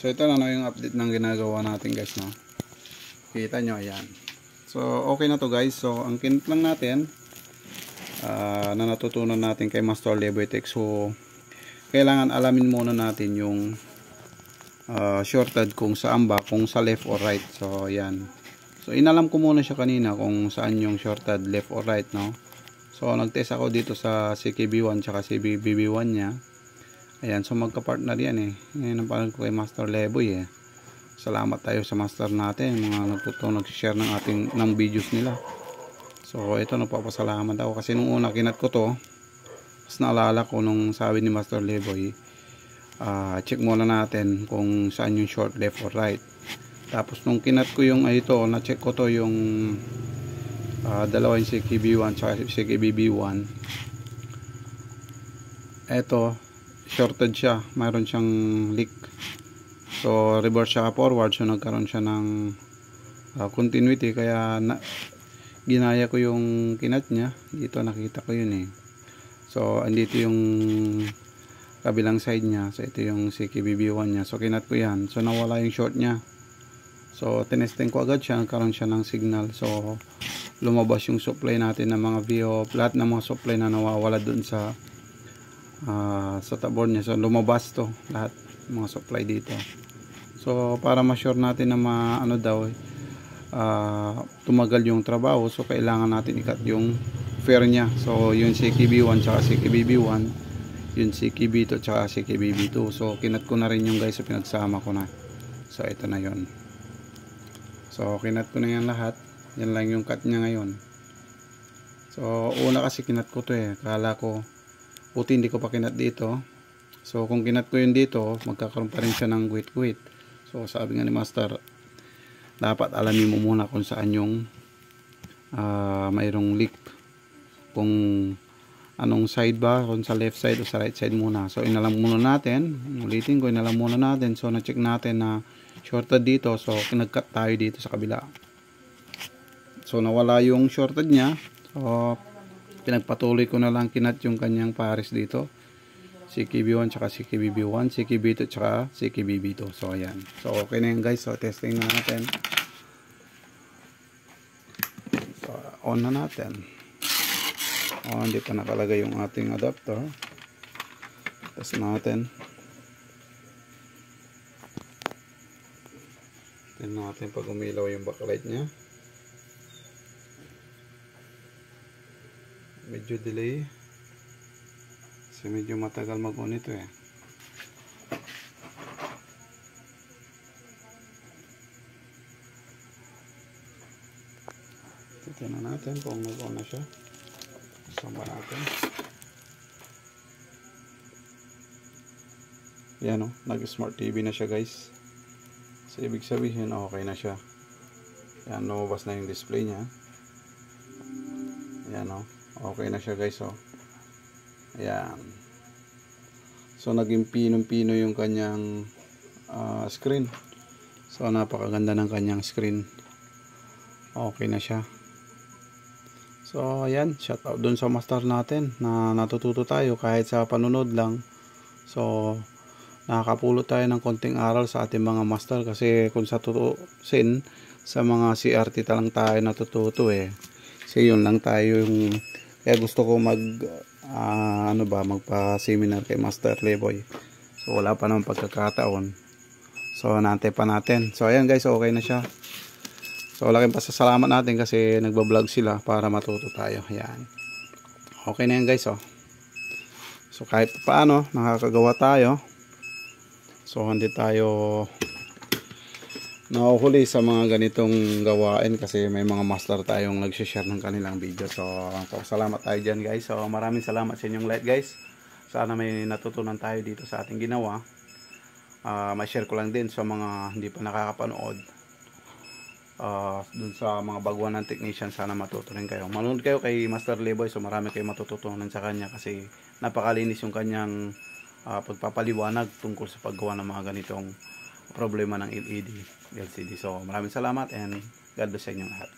So ito na yung update ng ginagawa natin guys, no. Kita nyo, ayan. So okay na to guys. So ang kinit lang natin na natutunan natin kay Master Leboytech. So kailangan alamin muna natin yung shorted kung saan ba, kung sa left or right. So ayan. So inalam ko muna siya kanina kung saan yung shorted, left or right, no. So nagtest ako dito sa CKB1 tsaka CKBB1 nya. Ayan, so magka-partner yan eh. Yan ang parang ko kay Master Leboy eh. Salamat tayo sa master natin, mga nag-share ng videos nila. So ito, nagpapasalamat ako kasi nung una kinat ko to, mas naalala ko nung sabi ni Master Leboy, check muna natin kung saan yung short, left or right. Tapos nung kinat ko yung ito, na-check ko to yung dalawa yung CKB1 at CKBB1. Ito, shorted siya, mayroon siyang leak. So reverse siya forward, so nagkaroon siya ng continuity, kaya ginaya ko yung kinat niya. Dito nakita ko yun eh. So andito yung kabilang side niya. So ito yung CKBB1 niya. So kinat ko yan. So nawala yung short niya. So tinesting ko agad siya, nagkaroon siya ng signal. So lumabas yung supply natin ng mga VO, lahat ng mga supply na nawawala dun sa tabor niya. So lumabas to lahat mga supply dito. So para ma-sure natin na tumagal yung trabaho, so kailangan natin i-cut yung fair niya. So yung CKB1 tsaka CKBB1, yung CKB2 tsaka CKBB2. So kinat ko na rin yung guys, so pinagsama ko na. So ito na yon. So kinat ko na yan lahat. Yan lang yung cut niya ngayon. So una kasi kinat ko to eh, kala ko puti, hindi ko pa kinat dito. So kung kinat ko yun dito, magkakaroon pa rin siya ng guhit-guhit. So sabi nga ni Master, dapat alamin mo muna kung saan yung mayroong leak, kung anong side ba, kung sa left side o sa right side muna. So inalam muna natin, ulitin ko, inalam muna natin. So na-check natin na shorted dito, so nag-cut tayo dito sa kabila. So nawala yung shorted niya. So pinagpatuloy ko na lang kinat yung kanyang pares dito, CKB1 tsaka CKBB1, CKB2 tsaka CKBB2. So ayan. So okay na yan guys. So testing na natin. So on na natin. Hindi pa nakalagay yung ating adapter. Test natin. Tingnan natin pag umilaw yung backlight nya. Medyo delay. Kasi medyo matagal mag-on ito eh. Tignan natin kung nag-on na siya. Samba natin. Yan o, nag-smart TV na siya guys. So ibig sabihin okay na siya. Yan, lumabas na yung display niya. Yan o, okay na siya guys o. Ayan. So naging pinong-pino yung kanyang screen. So napakaganda ng kanyang screen. Okay na siya. So ayan, shout out dun sa master natin na natututo tayo kahit sa panunod lang. So nakakapulot tayo ng konting aral sa ating mga master, kasi kung sa tutusin sa mga CRT lang tayo natututo eh. Kasi yun lang tayo yung, kaya gusto ko magpa-seminar kay Master Leboy. So wala pa naman pagkakataon. So naantay pa natin. So ayan guys, okay na siya. So laking pasasalamat natin kasi nagba-vlog sila para matuto tayo. Ayan. Okay na yan guys oh. So kahit paano nakakagawa tayo. So hindi tayo nahuhuli sa mga ganitong gawain kasi may mga master tayong nag-share ng kanilang video. So salamat tayo dyan guys. So maraming salamat sa inyong lahat guys. Sana may natutunan tayo dito sa ating ginawa. May share ko lang din sa mga hindi pa nakakapanood. Dun sa mga baguhan ng technician, sana matutunan kayo. Manood kayo kay Master Leboy. So marami kayo matututunan sa kanya kasi napakalinis yung kanyang pagpapaliwanag tungkol sa paggawa ng mga ganitong problema ng LED, LCD. So maraming salamat and God bless sa inyong lahat.